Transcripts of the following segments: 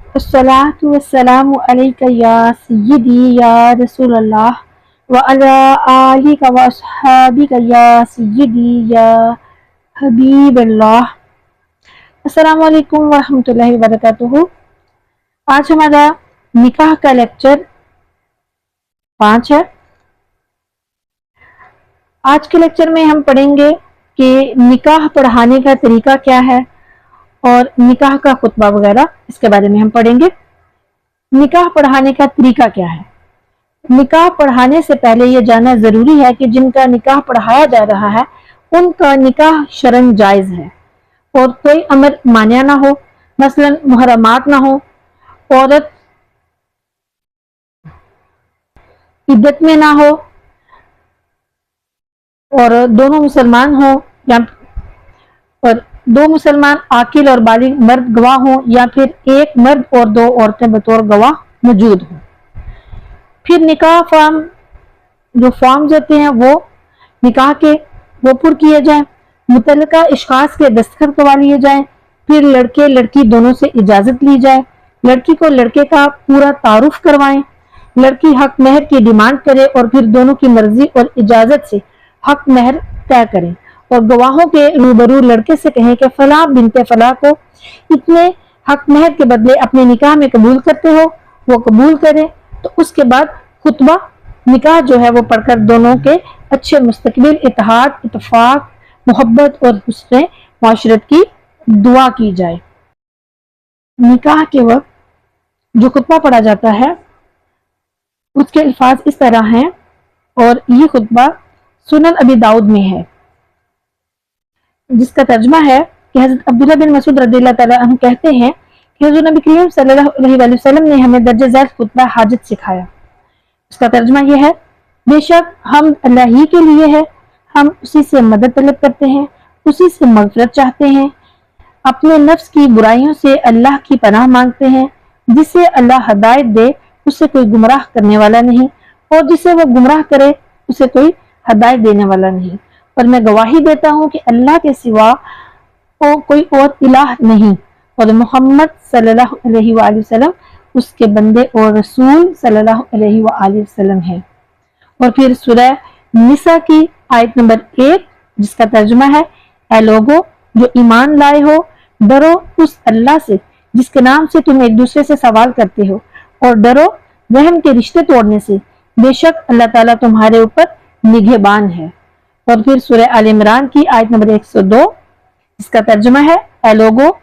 अस्सलातु वस्सलामु अलैका या सय्यदी या रसूल अल्लाह व अला आलिका व अस्हाबिका या सय्यदी या हबीब अल्लाह। अस्सलामु अलैकुम व रहमतुल्लाहि व बरकातुहू। आज हमारा निकाह का लेक्चर 5 है। आज के लेक्चर में हम पढ़ेंगे कि निकाह पढ़ाने का तरीका क्या है और निकाह का खुतबा वगैरह, इसके बारे में हम पढ़ेंगे। निकाह पढ़ाने का तरीका क्या है? निकाह पढ़ाने से पहले ये जानना जरूरी है कि जिनका निकाह पढ़ाया जा रहा है उनका निकाह शरन जायज है और कोई अमर मान्या ना हो, मसलन मुहर्रमात ना हो, औरत इद्दत में ना हो और दोनों मुसलमान हो या और दो मुसलमान आकिल और बालिग मर्द गवाह हों या फिर एक मर्द और 2 औरतें बतौर गवाह मौजूद हों। फिर निकाह फॉर्म, जो फॉर्म्स होते हैं वो निकाह के वो पुर किए जाएं, मुतल्लिका अशखास के दस्तखत करवा लिए जाएं, फिर लड़के लड़की दोनों से इजाजत ली जाए, लड़की को लड़के का पूरा तारुफ करवाएं, लड़की हक महर की डिमांड करे और फिर दोनों की मर्जी और इजाजत से हक महर तय करें और गवाहों के रूबरू लड़के से कहें कि फला बिनते फला को इतने हक महर के बदले अपने निकाह में कबूल करते हो, वो कबूल करें। तो उसके बाद खुतबा निकाह जो है वो पढ़कर दोनों के अच्छे मुस्तकबिल, इत्तेहाद, इत्तफाक, मोहब्बत और हुस्न माशरत की दुआ की जाए। निकाह के वक्त जो खुतबा पढ़ा जाता है उसके अल्फाज इस तरह हैं और ये खुतबा सुनन अबी दाऊद में है, जिसका तर्जुमा है कि हज़रत अब्दुल्लाह बिन मसूद रज़ियल्लाहु ताला अन्हु कहते हैं कि हुज़ूर नबी करीम सल्लल्लाहु अलैहि वसल्लम ने हमें दर्जे ज़ैल खुतबा हाजत सिखाया। उसका तर्जुमा यह है, बेशक हम अल्लाह ही के लिए है, हम उसी से मदद तलब करते हैं, उसी से मग़फ़िरत चाहते हैं, अपने नफ्स की बुराइयों से अल्लाह की पनाह मांगते हैं। जिसे अल्लाह हदायत दे उसे कोई गुमराह करने वाला नहीं और जिसे वो गुमराह करे उसे कोई हदायत देने वाला नहीं। और मैं गवाही देता हूँ कि अल्लाह के सिवा कोई और इलाह नहीं और मोहम्मद सल्लल्लाहु अलैहि वसल्लम उसके बंदे और रसूल सल्लल्लाहु अलैहि वसल्लम है। और फिर सूरह निसा की आयत नंबर 1, जिसका तर्जुमा है, ऐ लोगो जो ईमान लाए हो, डरो उस अल्लाह से जिसके नाम से तुम एक दूसरे से सवाल करते हो और डरो रहम के रिश्ते तोड़ने से, बेशक अल्लाह ताला तुम्हारे ऊपर निगहबान है। और फिर सूरह आल इमरान की आयत नंबर 102, इसका तर्जुमा है, ऐ लोगो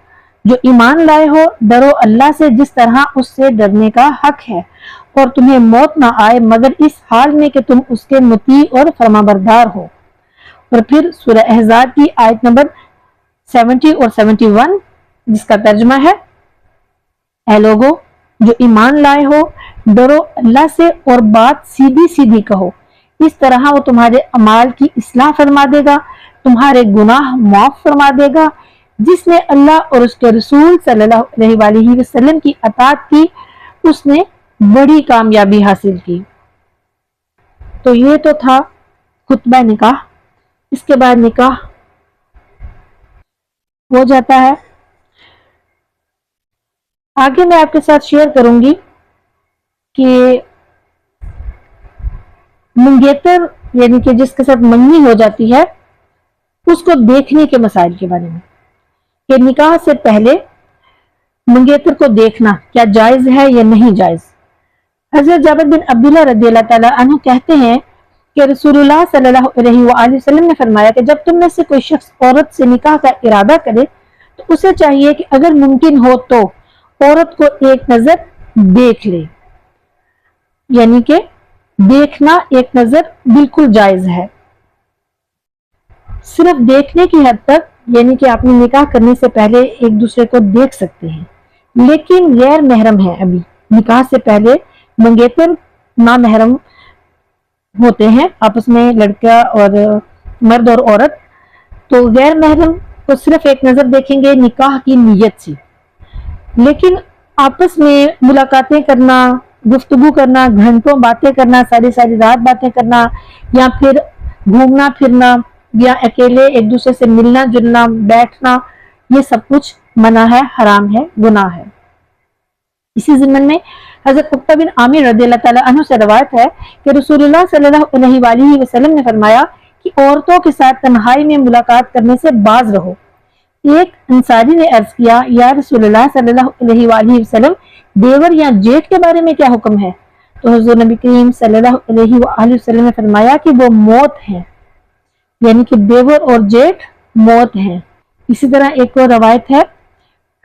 जो ईमान लाए हो, डरो अल्लाह से जिस तरह उससे डरने का हक है और तुम्हें मौत ना आए मगर इस हाल में कि तुम उसके मुती और फरमाबरदार हो। और फिर सूरह अहज़ाब की आयत नंबर 70 और 71, जिसका तर्जुमा है, ऐ लोगो जो ईमान लाए हो, डरो अल्लाह से और बात सीधी सीधी कहो, इस तरह वो तुम्हारे अमाल की इस्लाह फरमा देगा, तुम्हारे गुनाह माफ फरमा देगा। जिसने अल्लाह और उसके रसूल सल्लल्लाहु अलैहि वसल्लम की अताअत की उसने बड़ी कामयाबी हासिल की। तो ये तो था खुतबा निकाह। इसके बाद निकाह हो जाता है। आगे मैं आपके साथ शेयर करूंगी कि मंगेतर यानी कि जिसके साथ मंगनी हो जाती है उसको देखने के मसाइल के बारे में, कि निकाह से पहले मंगेतर को देखना क्या जायज है या नहीं जायज। हजरत जाबिर बिन अब्दुल्लाह रज़ियल्लाहु ताला अन्हु कहते हैं कि रसूलुल्लाह सल्लल्लाहु अलैहि वसल्लम ने फरमाया कि जब तुम में से कोई शख्स औरत से निकाह का इरादा करे तो उसे चाहिए कि अगर मुमकिन हो तो औरत को एक नजर देख ले, यानी कि देखना एक नजर बिल्कुल जायज है। सिर्फ देखने की हद तक, यानी कि आपने निकाह करने से पहले एक दूसरे को देख सकते हैं, लेकिन गैर महरम है। अभी निकाह से पहले मंगेतर ना महरम होते हैं आपस में, लड़का और मर्द और औरत, तो गैर महरम को सिर्फ एक नजर देखेंगे निकाह की नीयत से। लेकिन आपस में मुलाकातें करना, गुफ्तगू करना, घंटों बातें करना, सारी सारी रात बातें करना, या फिर घूमना फिरना, या अकेले एक दूसरे से मिलना जुलना, बैठना, ये सब कुछ मना है, हराम है, गुनाह है। इसी ज़िम्मन में हज़रत उक़बा बिन आमिर रज़ियल्लाहु ताला अन्हु से रवायत है कि रसूलुल्लाह सल्लल्लाहु अलैहि वसल्लम ने फरमाया कि औरतों के साथ तन्हाई में मुलाकात करने से बाज रहो। एक अंसारी ने अर्ज किया, या रसूलुल्लाह सल्लल्लाहु अलैहि वसल्लम, देवर या जेठ के बारे में क्या हुक्म है? तो हुज़ूर नबी करीम सल्लल्लाहु अलैहि वसल्लम ने फरमाया कि वो मौत है, यानी कि देवर और जेठ मौत हैं। इसी तरह एक और रवायत है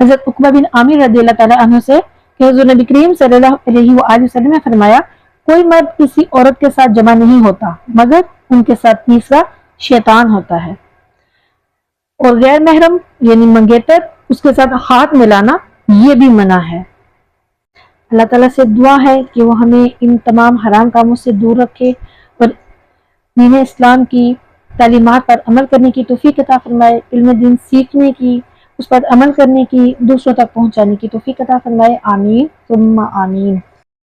हज़रत उक़बा बिन आमिर रज़ियल्लाहु ताला अन्हु से कि हुज़ूर नबी करीम सल्लल्लाहु अलैहि वसल्लम ने फरमाया, कोई मर्द किसी औरत के साथ जमा नहीं होता मगर उनके साथ तीसरा शैतान होता है। और गैर महरम यानी मंगेतर, उसके साथ हाथ मिलाना ये भी मना है। अल्लाह ताला से दुआ है कि वो हमें इन तमाम हराम कामों से दूर रखे और दीन इस्लाम की तालीमात पर अमल करने की तौफीक अता फरमाए, इल्म दीन सीखने की, उस पर अमल करने की, दूसरों तक पहुंचाने की तौफीक अता फरमाए। आमीन सुम्मा आमीन।